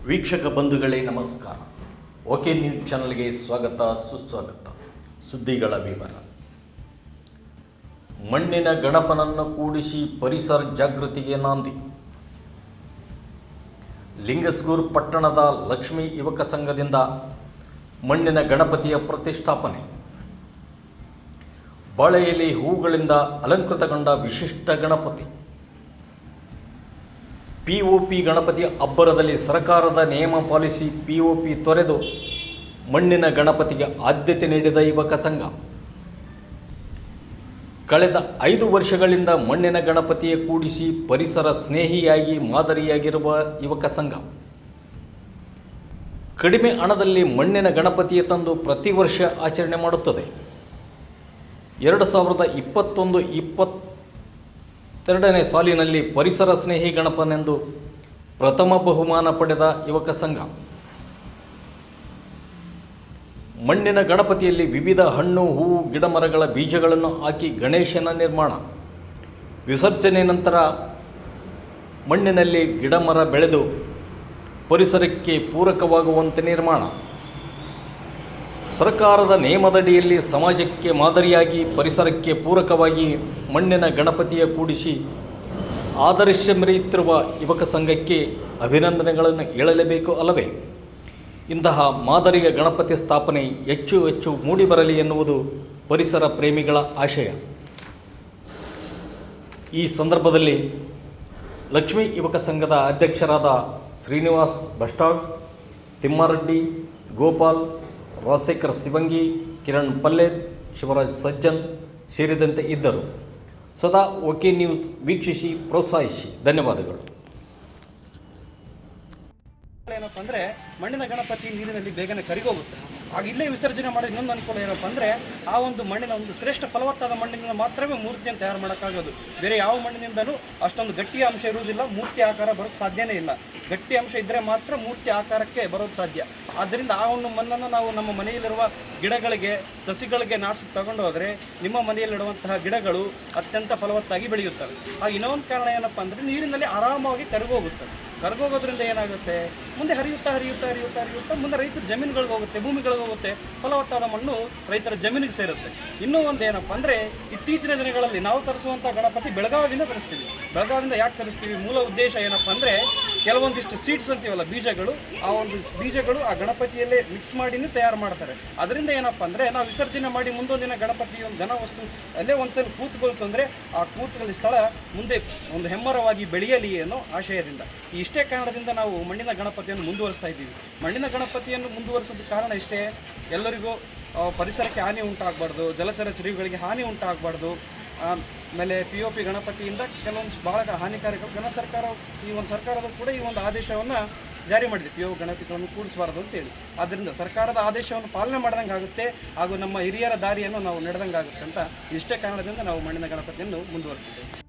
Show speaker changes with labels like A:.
A: ವೀಕ್ಷಕ ಬಂಧುಗಳೇ ನಮಸ್ಕಾರ. ಓಕೆ ನ್ಯೂಸ್ ಚಾನಲ್ಗೆ ಸ್ವಾಗತ ಸುಸ್ವಾಗತ. ಸುದ್ದಿಗಳ ವಿವರ. ಮಣ್ಣಿನ ಗಣಪನನ್ನು ಕೂಡಿಸಿ ಪರಿಸರ ಜಾಗೃತಿಗೆ ನಾಂದಿ. ಲಿಂಗಸ್ಗೂರು ಪಟ್ಟಣದ ಲಕ್ಷ್ಮೀ ಯುವಕ ಸಂಘದಿಂದ ಮಣ್ಣಿನ ಗಣಪತಿಯ ಪ್ರತಿಷ್ಠಾಪನೆ. ಬಾಳೆಯಲ್ಲಿ ಹೂಗಳಿಂದ ಅಲಂಕೃತಗೊಂಡ ವಿಶಿಷ್ಟ ಗಣಪತಿ. ಪಿಒಪಿ ಗಣಪತಿ ಅಬ್ಬರದಲ್ಲಿ ಸರ್ಕಾರದ ನಿಯಮ ಪಾಲಿಸಿ ಪಿಒಪಿ ತೊರೆದು ಮಣ್ಣಿನ ಗಣಪತಿಗೆ ಆದ್ಯತೆ ನೀಡಿದ ಯುವಕ ಸಂಘ. ಕಳೆದ 5 ವರ್ಷಗಳಿಂದ ಮಣ್ಣಿನ ಗಣಪತಿಯ ಕೂಡಿಸಿ ಪರಿಸರ ಸ್ನೇಹಿಯಾಗಿ ಮಾದರಿಯಾಗಿರುವ ಯುವಕ ಸಂಘ ಕಡಿಮೆ ಹಣದಲ್ಲಿ ಮಣ್ಣಿನ ಗಣಪತಿಯ ತಂದು ಪ್ರತಿ ವರ್ಷ ಆಚರಣೆ ಮಾಡುತ್ತದೆ. 2021-22ನೇ ಸಾಲಿನಲ್ಲಿ ಪರಿಸರ ಸ್ನೇಹಿ ಗಣಪನೆಂದು ಪ್ರಥಮ ಬಹುಮಾನ ಪಡೆದ ಯುವಕ ಸಂಘ. ಮಣ್ಣಿನ ಗಣಪತಿಯಲ್ಲಿ ವಿವಿಧ ಹಣ್ಣು, ಹೂವು, ಗಿಡಮರಗಳ ಬೀಜಗಳನ್ನು ಹಾಕಿ ಗಣೇಶನ ನಿರ್ಮಾಣ. ವಿಸರ್ಜನೆ ನಂತರ ಮಣ್ಣಿನಲ್ಲಿ ಗಿಡಮರ ಬೆಳೆದು ಪರಿಸರಕ್ಕೆ ಪೂರಕವಾಗುವಂತೆ ನಿರ್ಮಾಣ. ಸರ್ಕಾರದ ನಿಯಮದಡಿಯಲ್ಲಿ ಸಮಾಜಕ್ಕೆ ಮಾದರಿಯಾಗಿ ಪರಿಸರಕ್ಕೆ ಪೂರಕವಾಗಿ ಮಣ್ಣಿನ ಗಣಪತಿಯ ಕೂಡಿಸಿ ಆದರ್ಶ ಮೆರೆಯುತ್ತಿರುವ ಯುವಕ ಸಂಘಕ್ಕೆ ಅಭಿನಂದನೆಗಳನ್ನು ಹೇಳಲೇಬೇಕು ಅಲ್ಲವೇ? ಇಂತಹ ಮಾದರಿಯ ಗಣಪತಿ ಸ್ಥಾಪನೆ ಹೆಚ್ಚು ಹೆಚ್ಚು ಮೂಡಿಬರಲಿ ಎನ್ನುವುದು ಪರಿಸರ ಪ್ರೇಮಿಗಳ ಆಶಯ. ಈ ಸಂದರ್ಭದಲ್ಲಿ ಲಕ್ಷ್ಮೀ ಯುವಕ ಸಂಘದ ಅಧ್ಯಕ್ಷರಾದ ಶ್ರೀನಿವಾಸ್ ಬಸ್ಟಾಳ್, ತಿಮ್ಮಾರೆಡ್ಡಿ, ಗೋಪಾಲ್, ರಾಜಶೇಖರ್ ಶಿವಂಗಿ, ಕಿರಣ್ ಪಲ್ಲೇದ್, ಶಿವರಾಜ್ ಸಜ್ಜನ್ ಸೇರಿದಂತೆ ಇದ್ದರು. ಸದಾ ಓಕೆ ನ್ಯೂಸ್ ವೀಕ್ಷಿಸಿ ಪ್ರೋತ್ಸಾಹಿಸಿ. ಧನ್ಯವಾದಗಳು.
B: ಏನಪ್ಪ ಅಂದರೆ ಮಣ್ಣಿನ ಗಣಪತಿ ನೀರಿನಲ್ಲಿ ಬೇಗನೆ ಕರಿಗೋಗುತ್ತೆ. ಆಗ ಇಲ್ಲೇ ವಿಸರ್ಜನೆ ಮಾಡೋದು ಇನ್ನೊಂದು ಅನುಕೂಲ ಏನಪ್ಪ ಅಂದರೆ ಆ ಒಂದು ಮಣ್ಣಿನ ಒಂದು ಶ್ರೇಷ್ಠ ಫಲವತ್ತಾದ ಮಣ್ಣಿನಿಂದ ಮಾತ್ರವೇ ಮೂರ್ತಿಯನ್ನು ತಯಾರು ಮಾಡೋಕ್ಕಾಗೋದು. ಬೇರೆ ಯಾವ ಮಣ್ಣಿನಿಂದಲೂ ಅಷ್ಟೊಂದು ಗಟ್ಟಿ ಅಂಶ ಇರುವುದಿಲ್ಲ, ಮೂರ್ತಿ ಆಕಾರ ಬರೋಕ್ಕೆ ಸಾಧ್ಯನೇ ಇಲ್ಲ. ಗಟ್ಟಿ ಅಂಶ ಇದ್ದರೆ ಮಾತ್ರ ಮೂರ್ತಿ ಆಕಾರಕ್ಕೆ ಬರೋದು ಸಾಧ್ಯ. ಆದ್ದರಿಂದ ಆ ಒಂದು ಮಣ್ಣನ್ನು ನಾವು ನಮ್ಮ ಮನೆಯಲ್ಲಿರುವ ಗಿಡಗಳಿಗೆ, ಸಸಿಗಳಿಗೆ ನಾಡ್ಸಕ್ಕೆ ತಗೊಂಡು ಹೋದರೆ ನಿಮ್ಮ ಮನೆಯಲ್ಲಿಡುವಂತಹ ಗಿಡಗಳು ಅತ್ಯಂತ ಫಲವತ್ತಾಗಿ ಬೆಳೆಯುತ್ತವೆ. ಆಗ ಇನ್ನೊಂದು ಕಾರಣ ಏನಪ್ಪ ಅಂದರೆ ನೀರಿನಲ್ಲಿ ಆರಾಮವಾಗಿ ಕರಗೋಗುತ್ತೆ. ಕರಗೋಗೋದ್ರಿಂದ ಏನಾಗುತ್ತೆ, ಮುಂದೆ ಹರಿಯುತ್ತಾ ಮುಂದೆ ರೈತರ ಜಮೀನುಗಳಿಗೆ ಹೋಗುತ್ತೆ, ಭೂಮಿಗಳಿಗೆ ಹೋಗುತ್ತೆ. ಫಲವತ್ತಾದ ಮಣ್ಣು ರೈತರ ಜಮೀನಿಗೆ ಸೇರುತ್ತೆ. ಇನ್ನೂ ಒಂದು ಏನಪ್ಪ ಅಂದರೆ ಇತ್ತೀಚಿನ ದಿನಗಳಲ್ಲಿ ನಾವು ತರಿಸುವಂಥ ಗಣಪತಿ ಬೆಳಗಾವಿಯಿಂದ ತರಿಸ್ತೀವಿ. ಬೆಳಗಾವಿಯಿಂದ ಯಾಕೆ ತರಿಸ್ತೀವಿ? ಮೂಲ ಉದ್ದೇಶ ಏನಪ್ಪ ಅಂದರೆ ಕೆಲವೊಂದಿಷ್ಟು ಸೀಡ್ಸ್ ಅಂತೀವಲ್ಲ, ಬೀಜಗಳು, ಆ ಒಂದು ಬೀಜಗಳು ಆ ಗಣಪತಿಯಲ್ಲೇ ಮಿಕ್ಸ್ ಮಾಡಿನೇ ತಯಾರು ಮಾಡ್ತಾರೆ. ಅದರಿಂದ ಏನಪ್ಪ ಅಂದರೆ ನಾವು ವಿಸರ್ಜನೆ ಮಾಡಿ ಮುಂದೊಂದಿನ ಗಣಪತಿ ಒಂದು ಘನ ವಸ್ತು ಅಲ್ಲೇ ಒಂದ್ಸಲ ಕೂತ್ಕೊಳ್ತು ಅಂದರೆ ಆ ಕೂತ್ಕೊಳ್ಳಿ ಸ್ಥಳ ಮುಂದೆ ಒಂದು ಹೆಮ್ಮರವಾಗಿ ಬೆಳೆಯಲಿ ಅನ್ನೋ ಆಶಯದಿಂದ, ಇಷ್ಟೇ ಕಾರಣದಿಂದ ನಾವು ಮಣ್ಣಿನ ಗಣಪತಿಯನ್ನು ಮುಂದುವರಿಸ್ತಾ ಇದ್ದೀವಿ. ಮಣ್ಣಿನ ಗಣಪತಿಯನ್ನು ಮುಂದುವರಿಸೋದಕ್ಕೆ ಕಾರಣ ಇಷ್ಟೇ, ಎಲ್ಲರಿಗೂ ಪರಿಸರಕ್ಕೆ ಹಾನಿ ಉಂಟಾಗಬಾರ್ದು, ಜಲಚರ ಜೀವಿಗಳಿಗೆ ಹಾನಿ ಉಂಟಾಗಬಾರ್ದು. ಆಮೇಲೆ POP ಗಣಪತಿಯಿಂದ ಕೆಲವೊಂದು ಬಹಳ ಹಾನಿಕಾರಕ ಈ ಒಂದು ಸರ್ಕಾರದ ಕೂಡ ಈ ಒಂದು ಆದೇಶವನ್ನು ಜಾರಿ ಮಾಡಿದೆ, POP ಗಣಪತಿಗಳನ್ನು ಕೂಡಿಸಬಾರ್ದು ಅಂತೇಳಿ. ಆದ್ದರಿಂದ ಸರ್ಕಾರದ ಆದೇಶವನ್ನು ಪಾಲನೆ ಮಾಡ್ದಂಗೆ ಆಗುತ್ತೆ, ಹಾಗೂ ನಮ್ಮ ಹಿರಿಯರ ದಾರಿಯನ್ನು ನಾವು ನಡೆದಂಗೆ ಆಗುತ್ತೆ ಅಂತ ಇಷ್ಟೇ ಕಾರಣದಿಂದ ನಾವು ಮಣ್ಣಿನ ಗಣಪತಿಯನ್ನು ಮುಂದುವರಿಸ್ತಿದ್ದೇವೆ.